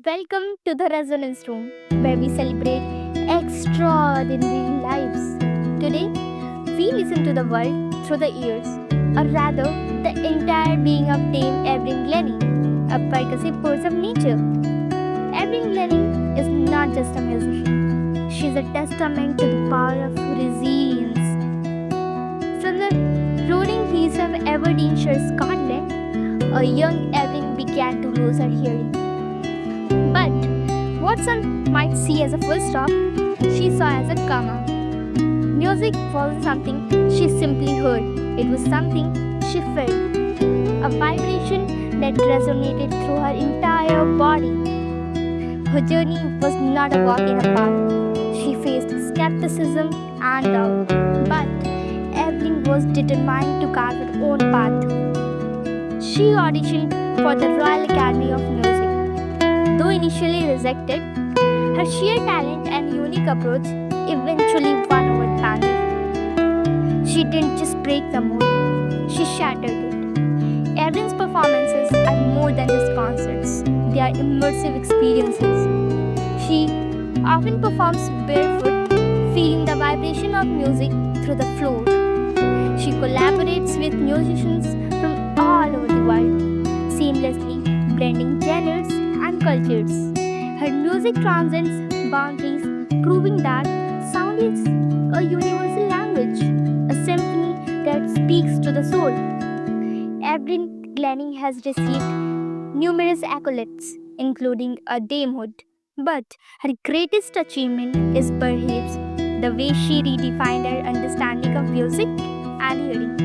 Welcome to the Resonance Room, where we celebrate extraordinary lives. Today, we listen to the world through the ears, or rather, the entire being of Dame Evelyn Glennie, a percussive force of nature. Evelyn Glennie is not just a musician, she is a testament to the power of resilience. From the rolling hills of Aberdeenshire, Scotland, a young Evelyn began to lose her hearing. But what some might see as a full stop, she saw as a comma. Music wasn't something she simply heard, it was something she felt. A vibration that resonated through her entire body. Her journey was not a walk in a park. She faced skepticism and doubt. But Evelyn was determined to carve her own path. She auditioned for the Royal Academy of Music. Though initially rejected, her sheer talent and unique approach eventually won over panel. She didn't just break the mold, she shattered it. Evelyn's performances are more than just concerts, they are immersive experiences. She often performs barefoot, feeling the vibration of music through the floor. She collaborates with musicians from all over the world, seamlessly blending genres and cultures. Her music transcends boundaries, proving that sound is a universal language, a symphony that speaks to the soul. Evelyn Glennie has received numerous accolades, including a damehood. But her greatest achievement is perhaps the way she redefined her understanding of music and hearing.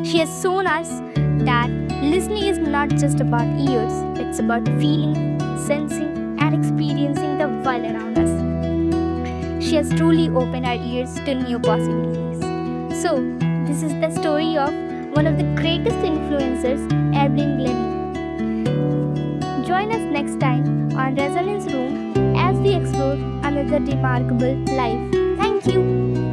She has shown us that listening is not just about ears, it's about feeling, sensing, and experiencing the world around us. She has truly opened our ears to new possibilities. So, this is the story of one of the greatest influencers, Evelyn Glennie. Join us next time on Resonance Room as we explore another remarkable life. Thank you.